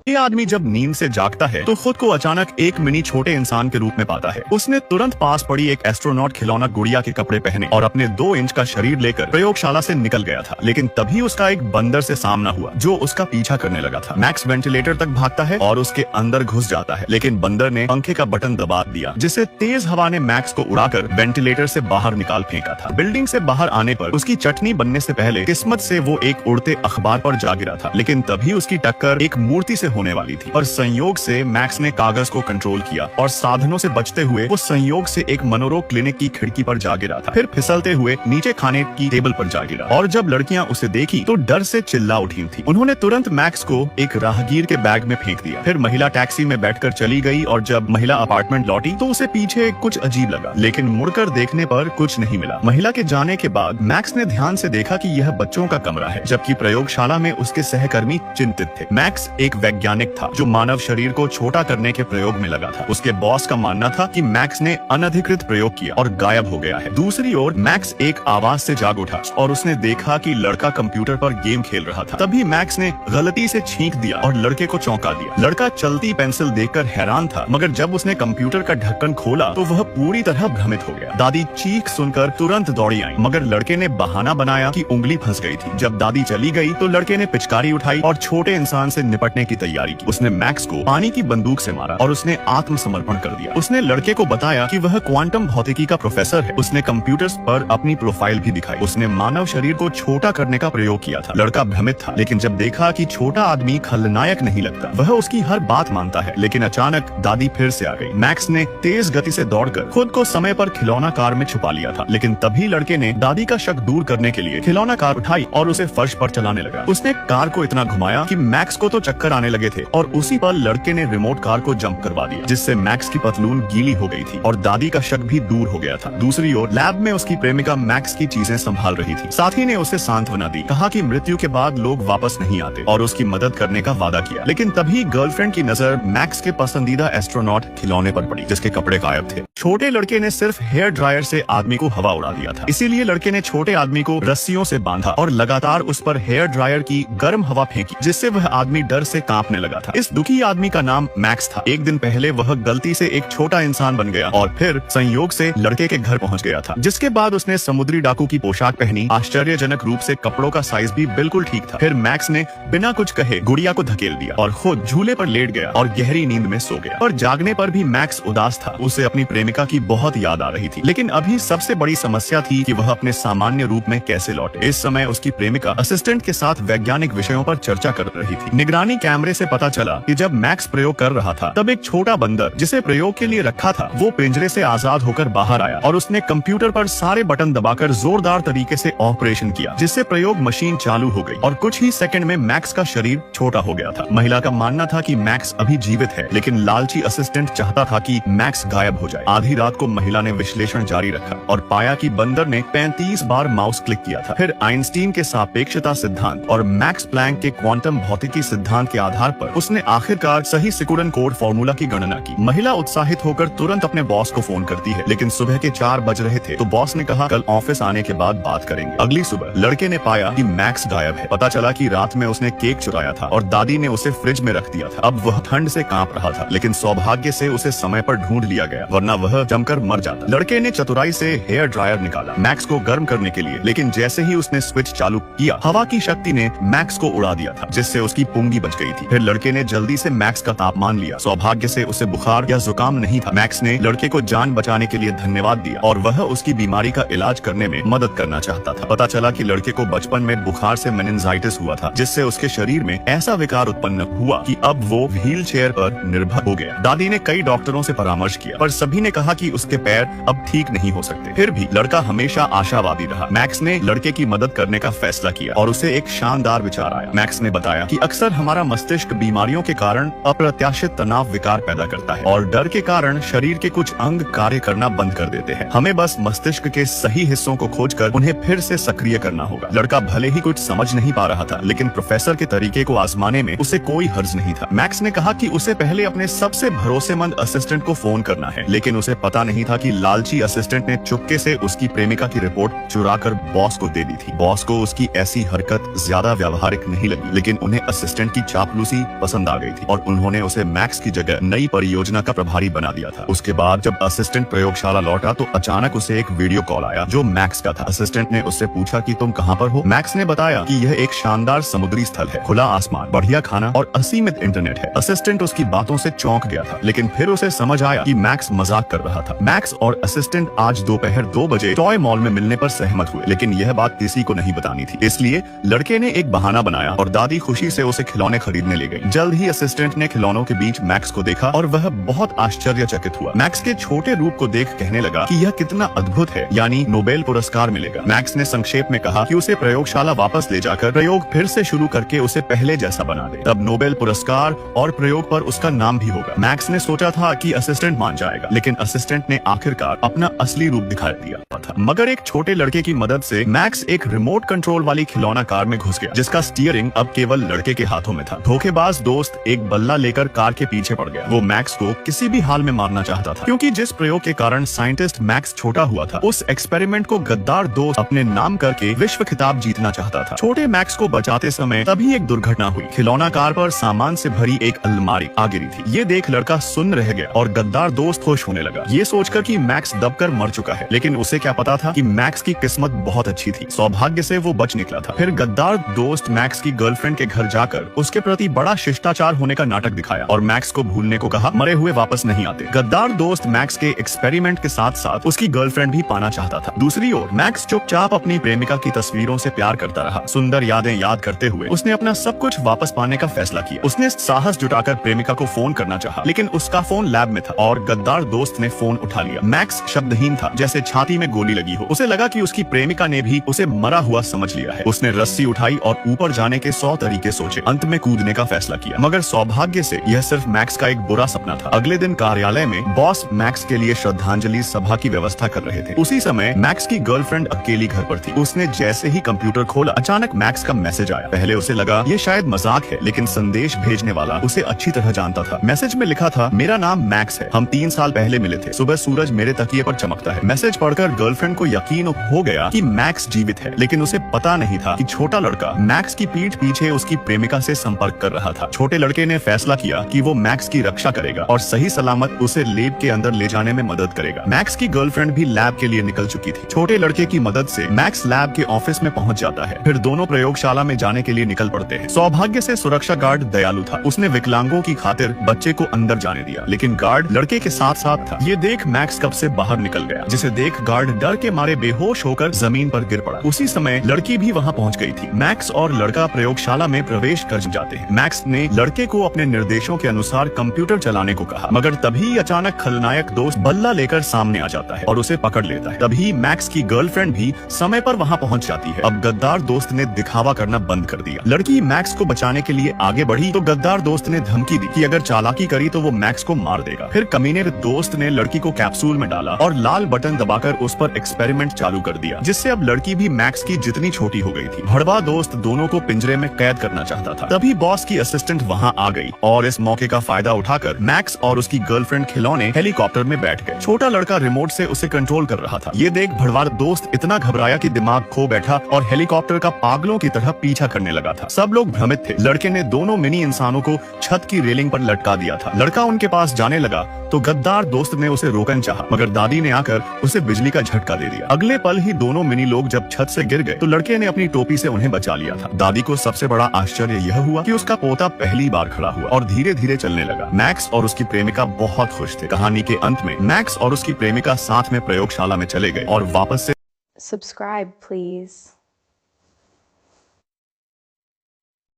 ये आदमी जब नींद से जागता है तो खुद को अचानक एक मिनी छोटे इंसान के रूप में पाता है। उसने तुरंत पास पड़ी एक एस्ट्रोनॉट खिलौना गुड़िया के कपड़े पहने और अपने 2 इंच का शरीर लेकर प्रयोगशाला से निकल गया था। लेकिन तभी उसका एक बंदर से सामना हुआ जो उसका पीछा करने लगा था। मैक्स वेंटिलेटर तक भागता है और उसके अंदर घुस जाता है, लेकिन बंदर ने पंखे का बटन दबा दिया जिससे तेज हवा ने मैक्स को उड़ाकर वेंटिलेटर से बाहर निकाल फेंका था। बिल्डिंग से बाहर आने पर उसकी चटनी बनने से पहले किस्मत से वो एक उड़ते अखबार पर जा गिरा था, लेकिन तभी उसकी टक्कर एक मूर्ति से होने वाली थी और संयोग से मैक्स ने कागज को कंट्रोल किया और साधनों से बचते हुए वो संयोग से एक मनोरोग क्लिनिक की खिड़की पर जा गिरा था। फिर फिसलते हुए नीचे खाने की टेबल पर जा गिरा और जब लड़कियां उसे देखी तो डर से चिल्ला उठी थी। उन्होंने तुरंत मैक्स को एक राहगीर के बैग में फेंक दिया। फिर महिला टैक्सी में बैठकर चली गई और जब महिला अपार्टमेंट लौटी तो उसे पीछे कुछ अजीब लगा, लेकिन मुड़कर देखने पर कुछ नहीं मिला। महिला के जाने के बाद मैक्स ने ध्यान से देखा कि यह बच्चों का कमरा है, जबकि प्रयोगशाला में उसके सहकर्मी चिंतित थे। मैक्स एक वैज्ञानिक था जो मानव शरीर को छोटा करने के प्रयोग में लगा था। उसके बॉस का मानना था कि मैक्स ने अनधिकृत प्रयोग किया और गायब हो गया है। दूसरी ओर मैक्स एक आवाज से जाग उठा और उसने देखा कि लड़का कंप्यूटर पर गेम खेल रहा था। तभी मैक्स ने गलती से छींक दिया और लड़के को चौंका दिया। लड़का चलती पेंसिल देखकर हैरान था, मगर जब उसने कंप्यूटर का ढक्कन खोला तो वह पूरी तरह भ्रमित हो गया। दादी चीख सुनकर तुरंत दौड़ी आई, मगर लड़के ने बहाना बनाया कि उंगली फंस गई थी। जब दादी चली गई तो लड़के ने पिचकारी उठाई और छोटे इंसान से निपटने की तैयारी की। उसने मैक्स को पानी की बंदूक से मारा और उसने आत्मसमर्पण कर दिया। उसने लड़के को बताया कि वह क्वांटम भौतिकी का प्रोफेसर है। उसने कंप्यूटर्स पर अपनी प्रोफाइल भी दिखाई। उसने मानव शरीर को छोटा करने का प्रयोग किया था। लड़का भ्रमित था, लेकिन जब देखा कि छोटा आदमी खलनायक नहीं लगता, वह उसकी हर बात मानता है। लेकिन अचानक दादी फिर से आ गई। मैक्स ने तेज गति से दौड़कर खुद को समय पर खिलौना कार में छुपा लिया था, लेकिन तभी लड़के ने दादी का शक दूर करने के लिए खिलौना कार उठाई और उसे फर्श पर चलाने लगा। उसने कार को इतना घुमाया कि मैक्स को तो चक्कर आने लगे थे और उसी पर लड़के ने रिमोट कार को जंप करवा दिया, जिससे मैक्स की पतलून गीली हो गई थी और दादी का शक भी दूर हो गया था। दूसरी ओर लैब में उसकी प्रेमिका मैक्स की चीजें संभाल रही थी। साथी ने उसे सांत्वना दी, कहा कि मृत्यु के बाद लोग वापस नहीं आते और उसकी मदद करने का वादा किया। लेकिन तभी गर्लफ्रेंड की नजर मैक्स के पसंदीदा एस्ट्रोनॉट खिलौने पर पड़ी, जिसके कपड़े गायब थे। छोटे लड़के ने सिर्फ हेयर ड्रायर से आदमी को हवा उड़ा दिया था, इसीलिए लड़के ने छोटे आदमी को रस्सियों से बांधा और लगातार उस पर हेयर ड्रायर की गर्म हवा फेंकी, जिससे वह आदमी डर से कांपने लगा था। इस दुखी आदमी का नाम मैक्स था। एक दिन पहले वह गलती से एक छोटा इंसान बन गया और फिर संयोग से लड़के के घर पहुंच गया था, जिसके बाद उसने समुद्री डाकू की पोशाक पहनी। आश्चर्यजनक रूप से कपड़ों का साइज भी बिल्कुल ठीक था। फिर मैक्स ने बिना कुछ कहे गुड़िया को धकेल दिया और खुद झूले पर लेट गया और गहरी नींद में सो गया। पर जागने पर भी मैक्स उदास था। उसे अपनी प्रेमिका की बहुत याद आ रही थी, लेकिन अभी सबसे बड़ी समस्या थी कि वह अपने सामान्य रूप में कैसे लौटे। इस समय उसकी प्रेमिका असिस्टेंट के साथ वैज्ञानिक विषयों पर चर्चा कर रही थी। निगरानी कैमरे से पता चला कि जब मैक्स प्रयोग कर रहा था तब एक छोटा बंदर जिसे प्रयोग के लिए रखा था वो पिंजरे से आजाद होकर बाहर आया और उसने कंप्यूटर पर सारे बटन दबाकर जोरदार तरीके से ऑपरेशन किया, जिससे प्रयोग मशीन चालू हो गई और कुछ ही सेकंड में मैक्स का शरीर छोटा हो गया था। महिला का मानना था कि मैक्स अभी जीवित है, लेकिन लालची असिस्टेंट चाहता था कि मैक्स गायब हो जाए। आधी रात को महिला ने विश्लेषण जारी रखा और पाया कि बंदर ने 35 बार माउस क्लिक किया था। फिर आइंस्टीन के सापेक्षता सिद्धांत और मैक्स प्लैंक के क्वांटम भौतिकी सिद्धांत के आधार पर उसने आखिरकार सही सिकुड़न कोड फॉर्मूला की गणना की। महिला उत्साहित होकर तुरंत अपने बॉस को फोन करती है, लेकिन सुबह के 4 बज रहे थे तो बॉस ने कहा कल ऑफिस आने के बाद बात करेंगे। अगली सुबह लड़के ने पाया कि मैक्स गायब है। पता चला कि रात में उसने केक चुराया था और दादी ने उसे फ्रिज में रख दिया था। अब वह ठंड से कांप रहा था, लेकिन सौभाग्य से उसे समय पर ढूंढ लिया गया, वरना वह जमकर मर जाता। लड़के ने चतुराई से हेयर ड्रायर निकाला मैक्स को गर्म करने के लिए, लेकिन जैसे ही उसने स्विच चालू किया हवा की शक्ति ने मैक्स को उड़ा दिया था, जिससे उसकी पुंगी बच गई थी। फिर लड़के ने जल्दी से मैक्स का तापमान लिया। सौभाग्य से उसे बुखार या जुकाम नहीं था। मैक्स ने लड़के को जान बचाने के लिए धन्यवाद दिया और वह उसकी बीमारी का इलाज करने में मदद करना चाहता था। पता चला कि लड़के को बचपन में बुखार से मेनिंजाइटिस हुआ था, जिससे उसके शरीर में ऐसा विकार उत्पन्न हुआ कि अब वो व्हील चेयर पर निर्भर हो गया। दादी ने कई डॉक्टरों से परामर्श किया, पर सभी ने कहा कि उसके पैर अब ठीक नहीं हो सकते। फिर भी लड़का हमेशा आशावादी रहा। मैक्स ने लड़के की मदद करने का फैसला किया और उसे एक शानदार विचार आया। मैक्स ने बताया कि अक्सर हमारा मस्तिष्क बीमारियों के कारण अप्रत्याशित तनाव विकार पैदा करता है और डर के कारण शरीर के कुछ अंग कार्य करना बंद कर देते हैं। हमें बस मस्तिष्क के सही हिस्सों को खोजकर उन्हें फिर से सक्रिय करना होगा। लड़का भले ही कुछ समझ नहीं पा रहा था, लेकिन प्रोफेसर के तरीके को आजमाने में उसे कोई हर्ज नहीं था। मैक्स ने कहा कि उसे पहले अपने सबसे भरोसेमंद असिस्टेंट को फोन करना है, लेकिन उसे पता नहीं था कि लालची असिस्टेंट ने चुपके से उसकी प्रेमिका की रिपोर्ट चुराकर बॉस को दे दी थी। बॉस को उसकी ऐसी हरकत ज्यादा व्यावहारिक नहीं लगी, लेकिन उन्हें असिस्टेंट की चापलूसी टीसी पसंद आ गई थी और उन्होंने उसे मैक्स की जगह नई परियोजना का प्रभारी बना दिया था। उसके बाद जब असिस्टेंट प्रयोगशाला लौटा तो अचानक उसे एक वीडियो कॉल आया जो मैक्स का था। असिस्टेंट ने उससे पूछा कि तुम कहाँ पर हो। मैक्स ने बताया कि यह एक शानदार समुद्री स्थल है, खुला आसमान, बढ़िया खाना और असीमित इंटरनेट है। असिस्टेंट उसकी बातों से चौंक गया था, लेकिन फिर उसे समझ आया कि मैक्स मजाक कर रहा था। मैक्स और असिस्टेंट आज दोपहर 2 बजे टॉय मॉल में मिलने पर सहमत हुए, लेकिन यह बात किसी को नहीं बतानी थी। इसलिए लड़के ने एक बहाना बनाया और दादी खुशी से उसे खिलौने खरीदने ले गई। जल्द ही असिस्टेंट ने खिलौनों के बीच मैक्स को देखा और वह बहुत आश्चर्यचकित हुआ। मैक्स के छोटे रूप को देख कहने लगा कि यह कितना अद्भुत है, यानी नोबेल पुरस्कार मिलेगा। मैक्स ने संक्षेप में कहा कि उसे प्रयोगशाला वापस ले जाकर प्रयोग फिर से शुरू करके उसे पहले जैसा बना दे, तब नोबेल पुरस्कार और प्रयोग पर उसका नाम भी होगा। मैक्स ने सोचा था कि असिस्टेंट मान जाएगा, लेकिन असिस्टेंट ने आखिरकार अपना असली रूप दिखा दिया था। मगर एक छोटे लड़के की मदद से मैक्स एक रिमोट कंट्रोल वाली खिलौना कार में घुस गया, जिसका स्टीयरिंग अब केवल लड़के के हाथों में था। धोखेबाज दोस्त एक बल्ला लेकर कार के पीछे पड़ गया। वो मैक्स को किसी भी हाल में मारना चाहता था, क्योंकि जिस प्रयोग के कारण साइंटिस्ट मैक्स छोटा हुआ था, उस एक्सपेरिमेंट को गद्दार दोस्त अपने नाम करके विश्व खिताब जीतना चाहता था। छोटे मैक्स को बचाते समय तभी एक दुर्घटना हुई। खिलौना कार पर सामान से भरी एक अलमारी आ गिरी थी। ये देख लड़का सुन्न रह गया और गद्दार दोस्त खुश होने लगा, ये सोचकर कि मैक्स दबकर मर चुका है। लेकिन उसे क्या पता था कि मैक्स की किस्मत बहुत अच्छी थी, सौभाग्य से वो बच निकला था। फिर गद्दार दोस्त मैक्स की गर्लफ्रेंड के घर जाकर उसके प्रति बड़ा शिष्टाचार होने का नाटक दिखाया और मैक्स को भूलने को कहा। मरे हुए वापस नहीं आते। गद्दार दोस्त मैक्स के एक्सपेरिमेंट के साथ साथ उसकी गर्लफ्रेंड भी पाना चाहता था। दूसरी ओर मैक्स चुपचाप अपनी प्रेमिका की तस्वीरों से प्यार करता रहा। सुंदर यादें याद करते हुए उसने अपना सब कुछ वापस पाने का फैसला किया। उसने साहस जुटाकर प्रेमिका को फोन करना चाहा, लेकिन उसका फोन लैब में था और गद्दार दोस्त ने फोन उठा लिया। मैक्स शब्दहीन था, जैसे छाती में गोली लगी हो। उसे लगा कि उसकी प्रेमिका ने भी उसे मरा हुआ समझ लिया है। उसने रस्सी उठाई और ऊपर जाने के 100 तरीके सोचे। अंत में कूदने का फैसला किया, मगर सौभाग्य से यह सिर्फ मैक्स का एक बुरा सपना था। अगले दिन कार्यालय में बॉस मैक्स के लिए श्रद्धांजलि सभा की व्यवस्था कर रहे थे। उसी समय मैक्स की गर्लफ्रेंड अकेली घर पर थी। उसने जैसे ही कंप्यूटर खोला, अचानक मैक्स का मैसेज आया। पहले उसे लगा ये शायद मजाक है, लेकिन संदेश भेजने वाला उसे अच्छी तरह जानता था। मैसेज में लिखा था, मेरा नाम मैक्स है, हम 3 साल पहले मिले थे, सुबह सूरज मेरे तकिए पर चमकता है। मैसेज पढ़कर गर्लफ्रेंड को यकीन हो गया कि मैक्स जीवित है, लेकिन उसे पता नहीं था कि छोटा लड़का मैक्स की पीठ पीछे उसकी प्रेमिका से संपर्क कर रहा था। छोटे लड़के ने फैसला किया कि वो मैक्स की रक्षा करेगा और सही सलामत उसे लैब के अंदर ले जाने में मदद करेगा। मैक्स की गर्लफ्रेंड भी लैब के लिए निकल चुकी थी। छोटे लड़के की मदद से मैक्स लैब के ऑफिस में पहुंच जाता है। फिर दोनों प्रयोगशाला में जाने के लिए निकल पड़ते हैं। सौभाग्य से सुरक्षा गार्ड दयालु था। उसने विकलांगों की खातिर बच्चे को अंदर जाने दिया, लेकिन गार्ड लड़के के साथ साथ था। ये देख मैक्स कब से बाहर निकल गया, जिसे देख गार्ड डर के मारे बेहोश होकर जमीन पर गिर पड़ा। उसी समय लड़की भी वहाँ पहुँच गई थी। मैक्स और लड़का प्रयोगशाला में प्रवेश कर जाते हैं। मैक्स ने लड़के को अपने निर्देशों के अनुसार कंप्यूटर चलाने को कहा, मगर तभी अचानक खलनायक दोस्त बल्ला लेकर सामने आ जाता है और उसे पकड़ लेता है। तभी मैक्स की गर्लफ्रेंड भी समय पर वहाँ पहुँच जाती है। अब गद्दार दोस्त ने दिखावा करना बंद कर दिया। लड़की मैक्स को बचाने के लिए आगे बढ़ी तो गद्दार दोस्त ने धमकी दी कि अगर चालाकी करी तो वो मैक्स को मार देगा। फिर कमीने दोस्त ने लड़की को कैप्सूल में डाला और लाल बटन दबाकर उस पर एक्सपेरिमेंट चालू कर दिया, जिससे अब लड़की भी मैक्स की जितनी छोटी हो गई थी। भड़वा दोस्त दोनों को पिंजरे में कैद करना चाहता था। तभी बॉस की असिस्टेंट वहाँ आ गई और इस मौके का फायदा उठाकर मैक्स और उसकी गर्लफ्रेंड खिलौने हेलीकॉप्टर में बैठ गए। छोटा लड़का रिमोट से उसे कंट्रोल कर रहा था। ये देख भड़वा दोस्त इतना घबराया कि दिमाग खो बैठा और हेलीकॉप्टर का पागलों की तरह पीछा करने लगा था। सब लोग भ्रमित थे। लड़के ने दोनों मिनी इंसानों को छत की रेलिंग पर लटका दिया था। लड़का उनके पास जाने लगा तो गद्दार दोस्त ने उसे रोकन चाहा, मगर दादी ने आकर उसे बिजली का झटका दे दिया। अगले पल ही दोनों मिनी लोग जब छत से गिर गए तो लड़के ने अपनी टोपी से उन्हें बचा लिया था। दादी को सबसे बड़ा आश्चर्य यह हुआ कि उसका पोता पहली बार खड़ा हुआ और धीरे धीरे चलने लगा। मैक्स और उसकी प्रेमिका बहुत खुश थे। कहानी के अंत में मैक्स और उसकी प्रेमिका साथ में प्रयोगशाला में चले गए और वापस से Subscribe, please.